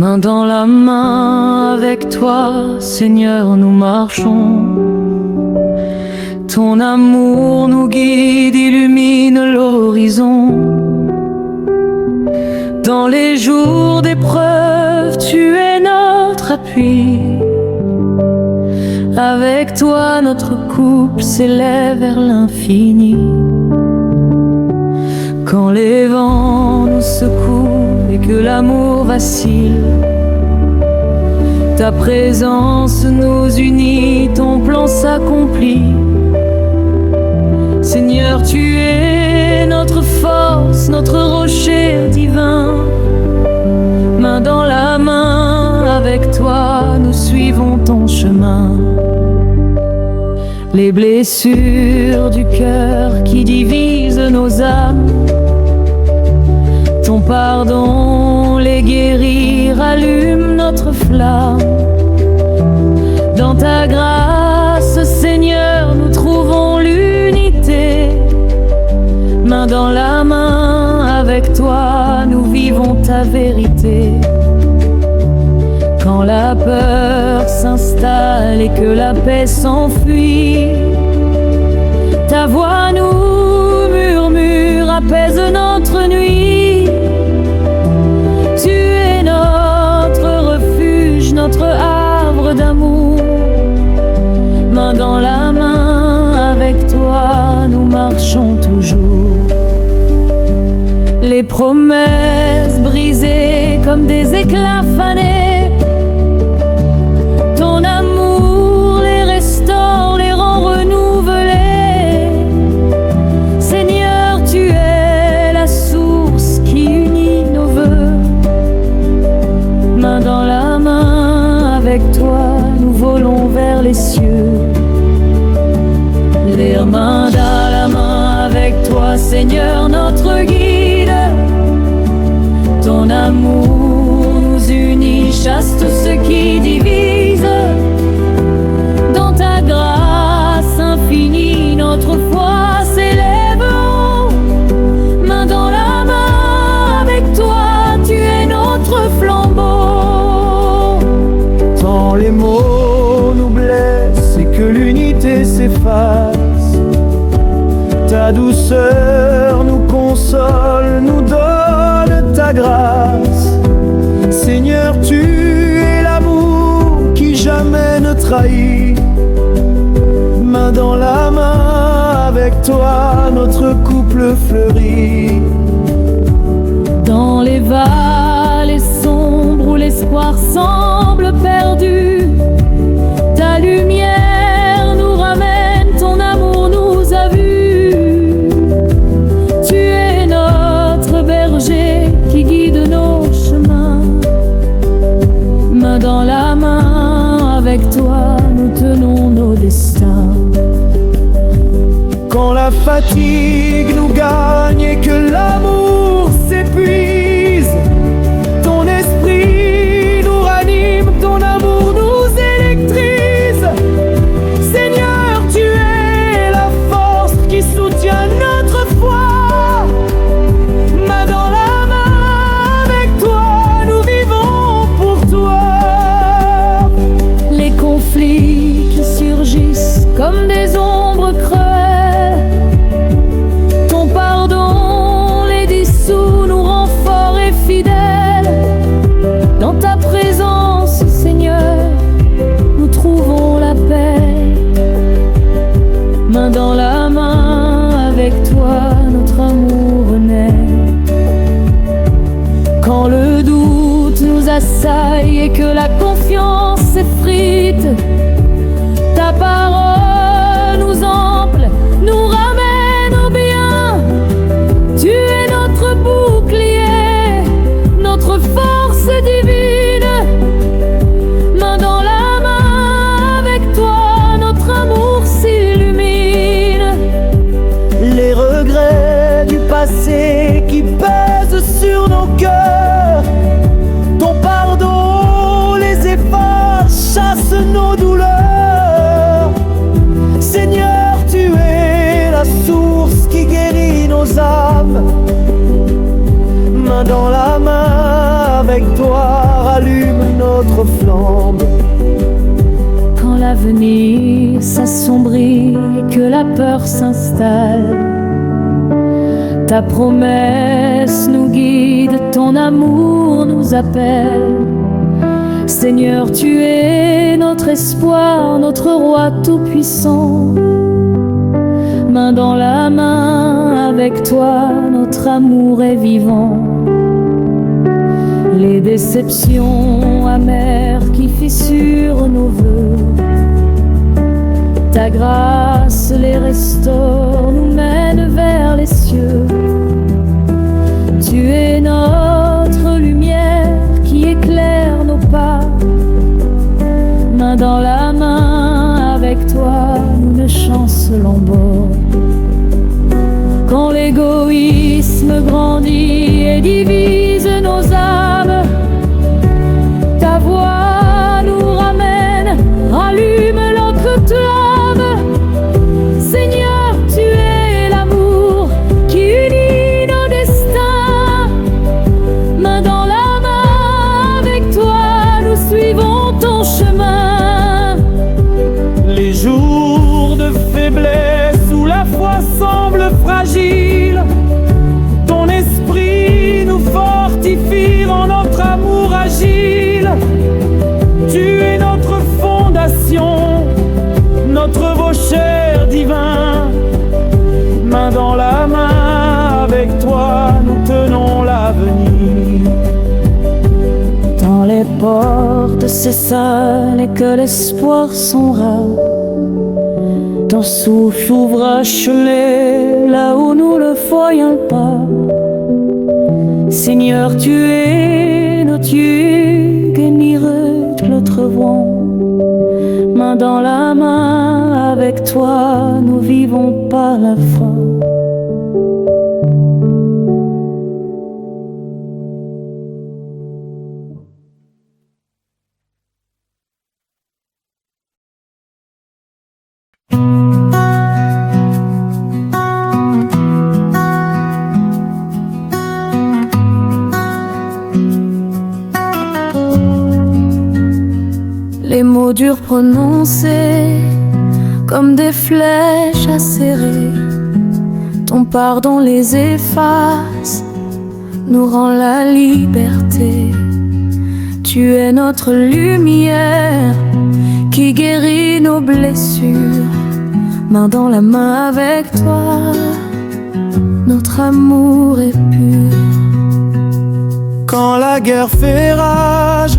Main dans la main avec toi, Seigneur, nous marchons. Ton amour nous guide, illumine l'horizon. Dans les jours d'épreuve, tu es notre appui. Avec toi, notre couple s'élève vers l'infini. Quand les vents nous secouent et que l'amour vacille, ta présence nous unit, ton plan s'accomplit. Seigneur, tu es notre force, notre rocher divin. Main dans la main, avec toi, nous suivons ton chemin. Les blessures du cœur qui divisent nos âmes, ton pardon les guérit, rallume notre flamme. Dans ta grâce, Seigneur, nous trouvons l'unité. Main dans la main, avec toi, nous vivons ta vérité. Quand la peur s'installe et que la paix s'enfuit, ta voix nous murmure, apaise notre nuit. Tu es notre refuge, notre havre d'amour. Main dans la main, avec toi, nous marchons toujours. Les promesses brisées comme des éclats fanés, ton amour les restaure, les rend renouvelés. Seigneur, tu es la source qui unit nos vœux. Main dans la main, avec toi, nous volons vers les cieux. Les mains dans la main, avec toi, Seigneur, notre guide. Ton amour nous unit, chasse tout ce qui divise. Dans ta grâce infinie, notre foi s'élève haut. Main dans la main, avec toi, tu es notre flambeau. Tant les mots nous blessent et que l'unité s'efface, ta douceur nous console, nous donne ta grâce. Seigneur, tu es l'amour qui jamais ne trahit. Main dans la main, avec toi, notre couple fleurit. Dans les vallées sombres où l'espoir semble perdu, ta lumière nous ramène, ton amour nous a vus. Tu es notre berger qui guide nos chemins. Main dans la main, avec toi, nous tenons nos destins. Quand la fatigue nous gagne et que l'amour s'épuise, ton esprit nous ranime, ton amour nous électrise. Seigneur, tu es la force qui soutient notre foi. Main dans la main, avec toi, nous vivons pour toi. Les conflits qui surgissent comme des ombres cruelles, ton pardon les dissout, nous rend forts et fidèles. Dans ta présence, Seigneur, nous trouvons la paix. Main dans la main, avec toi, notre amour naît. Quand le doute nous assaille et que la confiance s'effrite, ta parole nous emple, nous ramène au bien. Tu es notre bouclier, notre force divine. Main dans la main, avec toi, notre amour s'illumine. Les regrets du passé qui pèsent sur nos cœurs, ton pardon les efface, chasse nos douleurs. Seigneur, tu es la source qui guérit nos âmes. Main dans la main, avec toi, rallume notre flamme. Quand l'avenir s'assombrit et que la peur s'installe, ta promesse nous guide, ton amour nous appelle. Seigneur, tu es notre espoir, notre roi tout-puissant. Main dans la main, avec toi, notre amour est vivant. Les déceptions amères qui fissurent nos vœux, ta grâce les restaure, nous mène vers les cieux. Tu es notre lumière qui éclaire nos pas. Main dans la main, avec toi, nous ne chancelons bord. Quand l'égoïsme grandit et divise nos âmes, ta voix nous ramène, rallume notre flamme. Seigneur, tu es l'amour qui unit nos destins. Main dans la main, avec toi, nous suivons ton chemin. Les jours de faiblesse où la foi semble fragile, ton esprit nous fortifie, rend notre amour agile. Tu es notre fondation, notre rocher divin. Main dans la main, avec toi, nous tenons l'avenir. Dans les portes s'ésalent et que l'espoir s'en rare, ton souffle ouvre à Cholet, là où nous le voyons pas. Seigneur, tu es notre Dieu, généreux de notre vent. Main dans la main, avec toi, nous vivons par la foi. Les mots durs prononcés comme des flèches acérées, ton pardon les efface, nous rend la liberté. Tu es notre lumière qui guérit nos blessures. Main dans la main, avec toi, notre amour est pur. Quand la guerre fait rage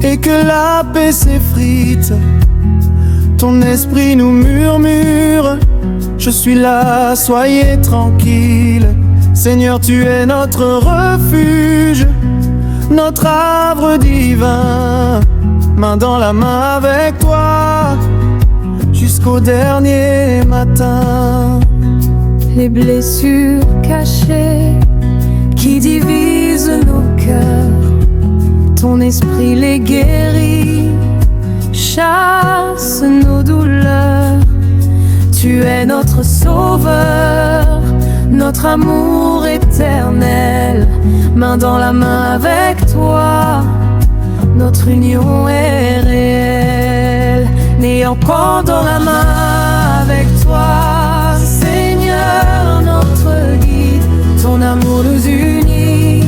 et que la paix s'effrite, ton esprit nous murmure: je suis là, soyez tranquille. Seigneur, tu es notre refuge, notre arbre divin. Main dans la main, avec toi, jusqu'au dernier matin. Les blessures cachées qui divisent nos cœurs, ton esprit les guérit, chasse nos douleurs. Tu es notre sauveur, notre amour éternel. Main dans la main, avec toi, notre union est réelle. N'ayant pas dans la main, avec toi, Seigneur, notre guide, ton amour nous unit,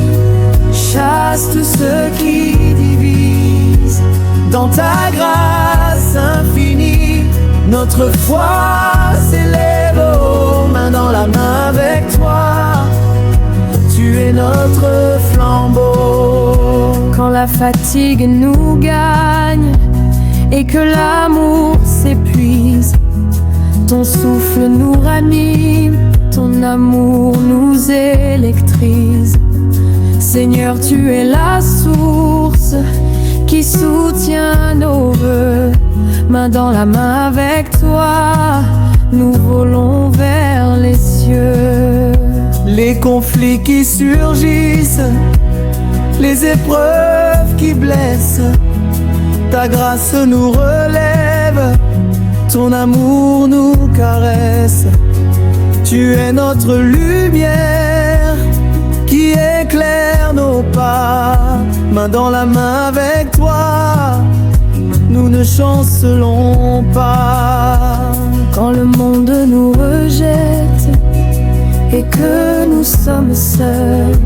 chasse tout ce qui divise. Dans ta grâce infinie, notre foi s'élève haut. Main dans la main, avec toi, tu es notre flambeau. Quand la fatigue nous gagne et que l'amour s'épuise, ton souffle nous ranime, ton amour nous électrise. Seigneur, tu es la source qui soutient nos vœux. Main dans la main, avec toi, nous volons vers les cieux. Les conflits qui surgissent, les épreuves qui blessent, ta grâce nous relève, ton amour nous caresse. Tu es notre lumière qui éclaire nos pas. Main main dans la main avec toi, nous ne chancelons pas. Quand le monde nous rejette et que nous sommes seuls,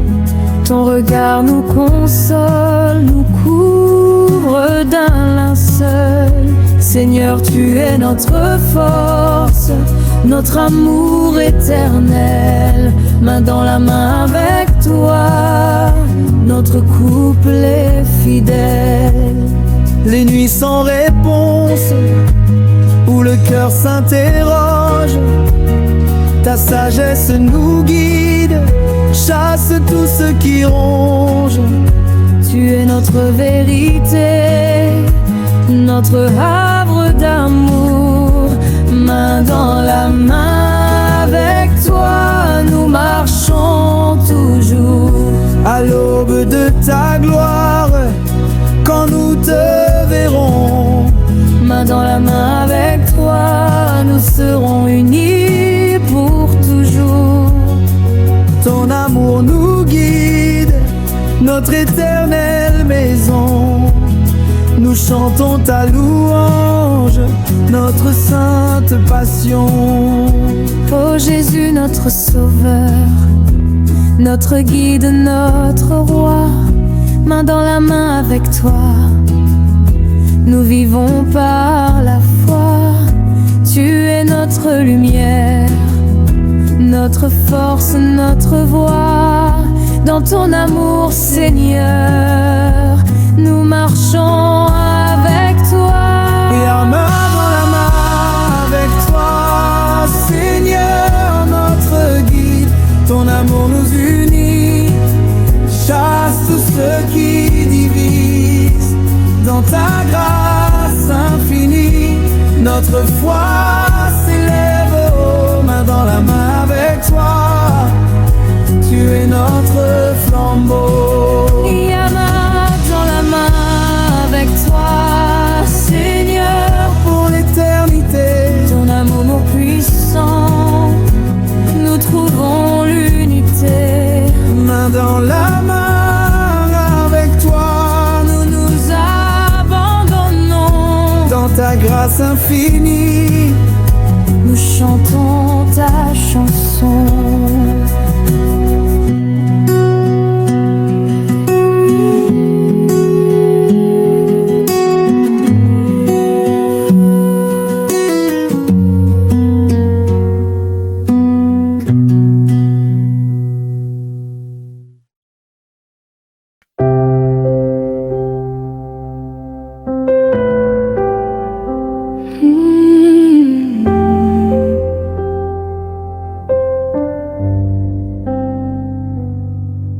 ton regard nous console, nous couvre d'un linceul. Seigneur, tu es notre force, notre amour éternel. Main dans la main avec toi, notre couple est fidèle. Les nuits sans réponse, où le cœur s'interroge, ta sagesse nous guide, chasse tout ce qui ronge. Tu es notre vérité, notre havre d'amour. Main dans la main avec toi, nous marchons toujours. À l'aube de ta gloire, quand nous te verrons, main dans la main avec toi, nous serons unis pour toujours. Ton amour nous guide, notre éternelle maison. Nous chantons ta louange, notre sainte passion. Ô Jésus, notre sauveur, notre guide, notre roi, main dans la main avec toi, nous vivons par la foi. Tu es notre lumière, notre force, notre voix. Dans ton amour, Seigneur, nous marchons avec toi. Et à main dans la main avec toi, Seigneur, notre guide. Ton amour nous unit, chasse tout ce qui divise. Dans ta grâce infinie, notre foi s'élève haut. Main dans la main avec toi, tu es notre flambeau. Et à main dans la main avec toi, Seigneur, pour l'éternité. ton amour puissant, nous trouvons l'unité. Main dans la main avec toi, nous nous abandonnons. Dans ta grâce infinie, nous chantons ta chanson.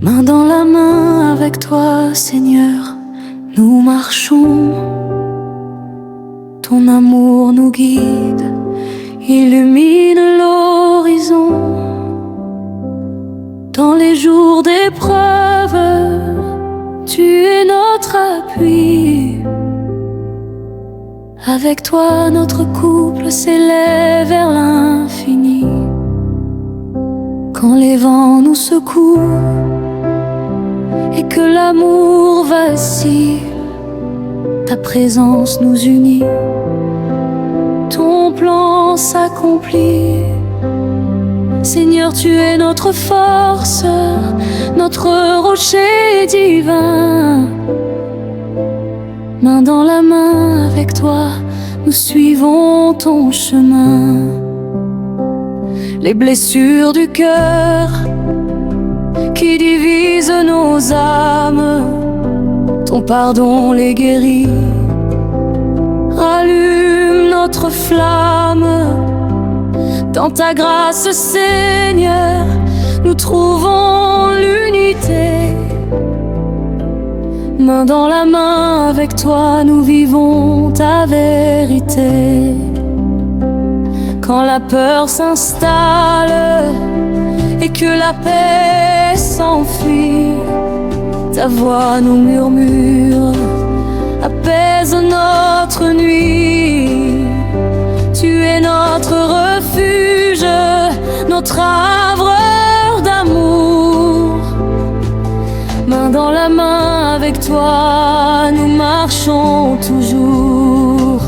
Main dans la main avec toi, Seigneur, nous marchons. Ton amour nous guide, illumine l'horizon. Dans les jours d'épreuve, tu es notre appui. Avec toi, notre couple s'élève vers l'infini. Quand les vents nous secouent et que l'amour vacille, ta présence nous unit. Ton plan s'accomplit. Seigneur, tu es notre force, notre rocher divin. Main dans la main avec toi, nous suivons ton chemin. Les blessures du cœur qui divisent nos âmes, ton pardon les guérit. Rallume notre flamme. Dans ta grâce, Seigneur, nous trouvons l'unité. Main dans la main avec toi, nous vivons ta vérité. Quand la peur s'installe et que la paix s'enfuit, ta voix nous murmure, apaise notre nuit. Tu es notre refuge, notre havre d'amour. Main dans la main avec toi, toi nous marchons toujours.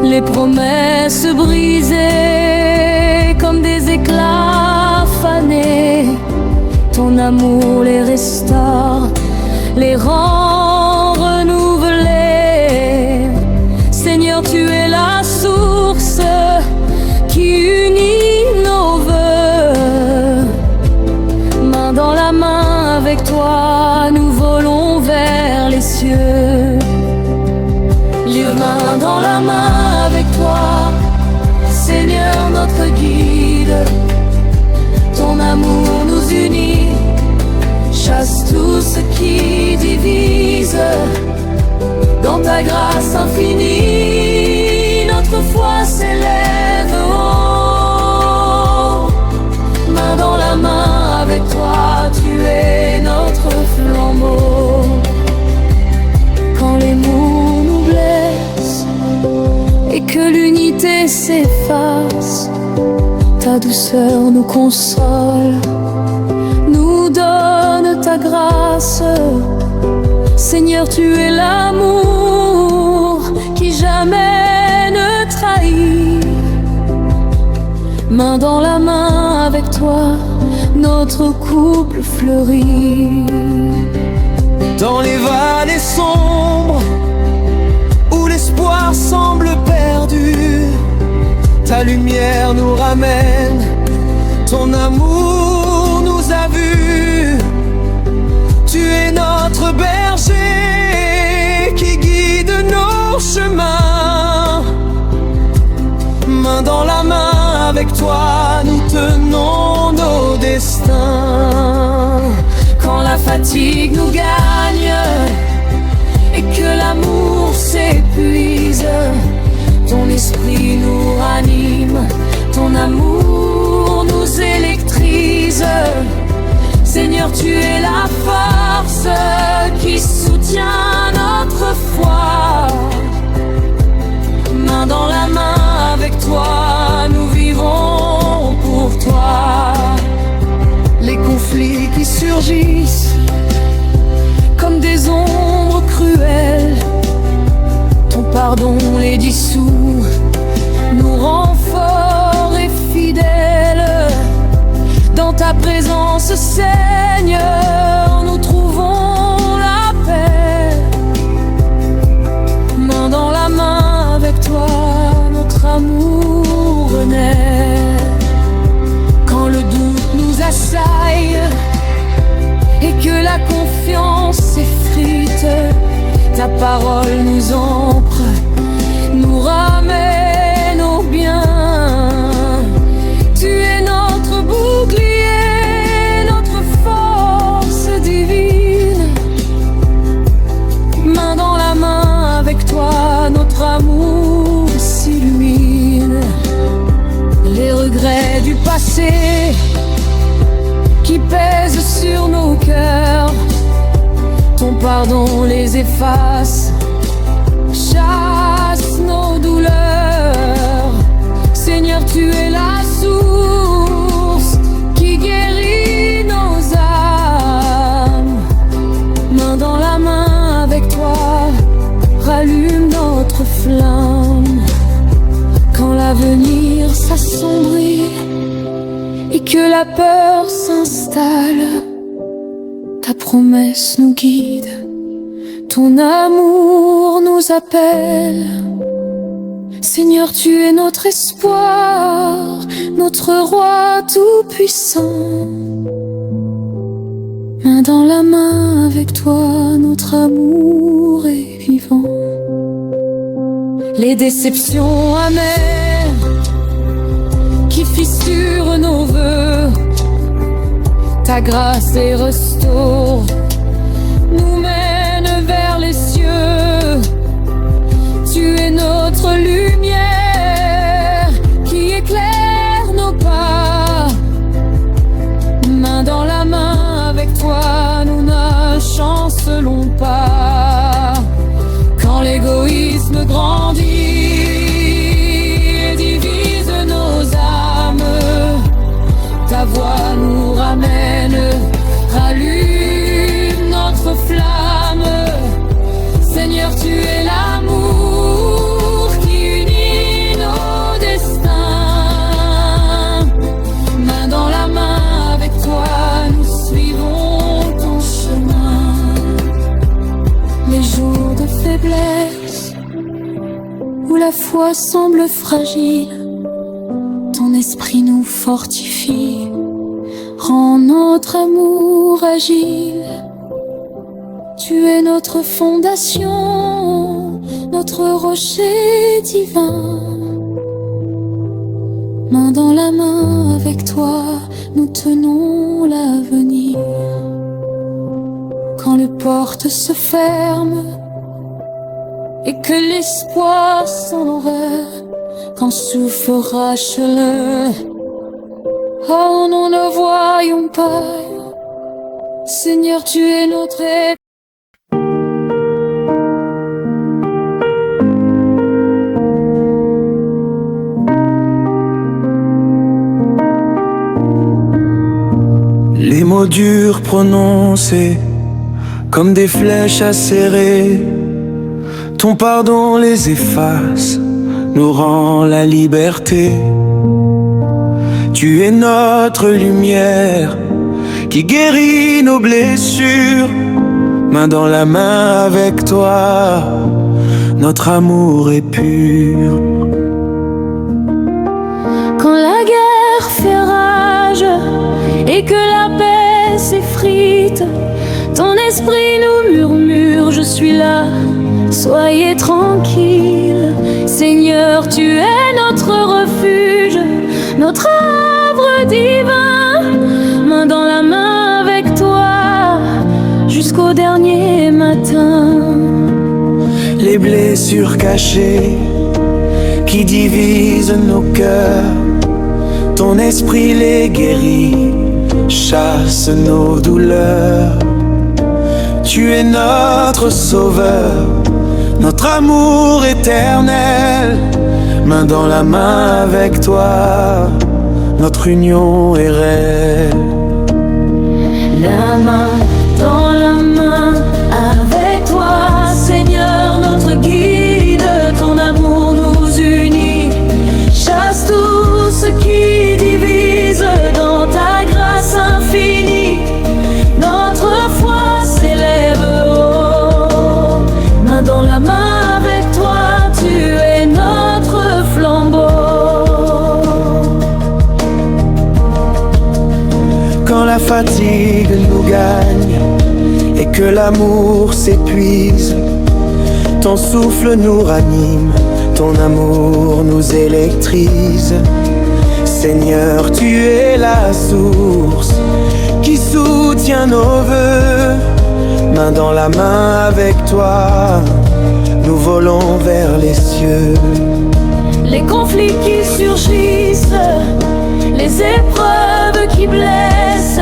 Les promesses brisées comme des éclats fanés, ton amour les restaure, les rend renouvelés. Seigneur, tu es la source qui unit nos vœux. Main dans la main avec toi, nous volons vers les cieux. Les mains dans la main avec toi, Seigneur notre guide. Ton amour nous unit, chasse tout ce qui divise. Dans ta grâce infinie, notre foi s'élève haut. Main dans la main avec toi, tu es notre flambeau. Quand les mots nous blessent et que l'unité s'efface, ta douceur nous console, nous donne ta grâce. Seigneur, tu es l'amour qui jamais ne trahit. Main dans la main avec toi, notre couple fleurit. Dans les vallées sombres où l'espoir semble perdu, ta lumière nous ramène, ton amour nous a vus. Tu es notre berger qui guide nos chemins. Main dans la main avec toi, nous tenons nos destins. Quand la fatigue nous gagne et que l'amour s'épuise, ton esprit nous ranime, ton amour nous électrise. Seigneur, tu es la force qui soutient notre foi. Main dans la main avec toi, nous vivons pour toi. Les conflits qui surgissent comme des ombres cruelles, ton pardon les dissout, nous rend forts et fidèles. Dans ta présence, Seigneur, nous trouvons la paix. Main dans la main avec toi, notre amour renaît. Quand le doute nous assaille et que la confiance s'effrite, ta parole nous ancre, nous ramène au bien. Tu es notre bouclier, notre force divine. Main dans la main avec toi, notre amour s'illumine. Les regrets du passé qui pèsent sur nos cœurs, ton pardon les efface, chasse nos douleurs. Seigneur, tu es la source qui guérit nos âmes. Main dans la main avec toi, rallume notre flamme. Quand l'avenir s'assombrit et que la peur s'installe, ta promesse nous guide, ton amour nous appelle. Seigneur, tu es notre espoir, notre roi tout-puissant. Main dans la main avec toi, notre amour est vivant. Les déceptions amères qui fissurent nos vœux, ta grâce les restaure, nous mène vers les cieux. Tu es notre lumière qui éclaire nos pas. Main dans la main avec toi, nous ne chancelons pas. Quand l'égoïsme grandit et divise nos âmes, ta voix nous ramène, rallume notre flamme. la foi semble fragile, ton esprit nous fortifie, rend notre amour agile. Tu es notre fondation, notre rocher divin. Main dans la main avec toi, nous tenons l'avenir. Quand les portes se ferment et que l'espoir s'en va, quand souffrira chaleur, oh nous ne voyons pas. Seigneur, tu es notre aide. Les mots durs prononcés comme des flèches acérées, ton pardon les efface, nous rend la liberté. Tu es notre lumière qui guérit nos blessures. Main dans la main avec toi, notre amour est pur. Quand la guerre fait rage et que la paix s'effrite, ton esprit nous murmure, je suis là, soyez tranquille. Seigneur, tu es notre refuge, notre arbre divin. Main dans la main avec toi, jusqu'au dernier matin. Les blessures cachées qui divisent nos cœurs, ton esprit les guérit, chasse nos douleurs. Tu es notre sauveur, notre amour éternel. Main dans la main avec toi, notre union est réelle. La main dans la main avec toi, Seigneur, notre guide. Ton amour nous unit, chasse tout ce qui divise dans ta grâce infinie. Notre foi s'élève haut. Main dans la main avec toi, tu es notre flambeau. Quand la fatigue nous gagne et que l'amour s'épuise, ton souffle nous ranime, ton amour nous électrise. Seigneur, tu es la source qui soutient nos vœux. Main dans la main avec toi, nous volons vers les cieux. Les conflits qui surgissent, les épreuves qui blessent,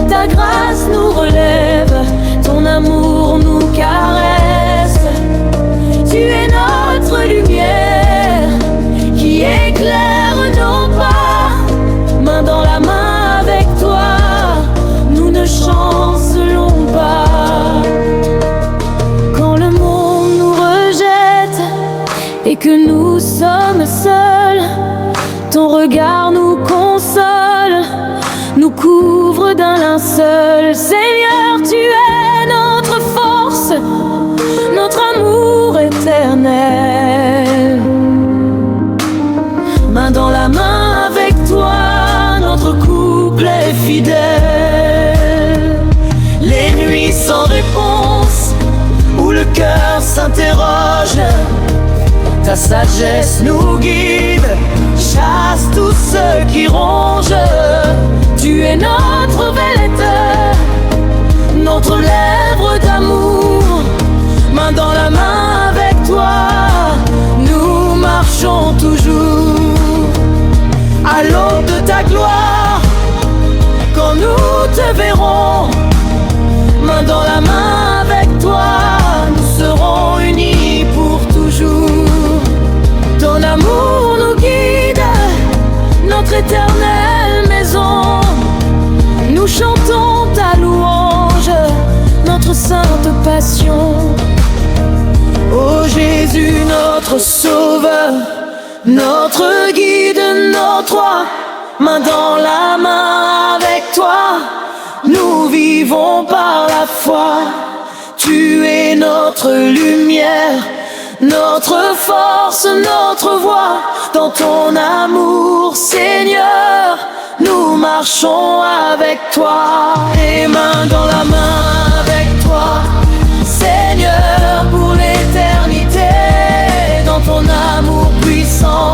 ta grâce nous relève, ton amour nous caresse. Tu es notre lumière qui éclaire nos pas. Main dans la main avec toi, nous ne chancelons pas. Quand le monde nous rejette et que nous sommes seuls, ton regard nous console, nous couvre d'un linceul. Seigneur, tu es notre force, notre amour éternel. Main dans la main avec toi, notre couple est fidèle. Les nuits sans réponse, où le cœur s'interroge, ta sagesse nous guide, chasse tout ce qui ronge. Tu es notre velléteur, notre lèvre d'amour. Main dans la main avec toi, nous marchons toujours. À l'aube de ta gloire, quand nous te verrons, main dans la main avec toi, nous serons unis pour toujours. Ton amour nous guide, notre éternelle maison. Nous chantons ta louange, notre sainte passion. Ô Jésus, notre sauveur, notre guide, notre roi. Main dans la main avec toi, nous vivons par la foi. Tu es notre lumière, notre force, notre voix. Dans ton amour, Seigneur, nous marchons avec toi. Et main dans la main avec toi, Seigneur, pour l'éternité. Dans ton amour puissant,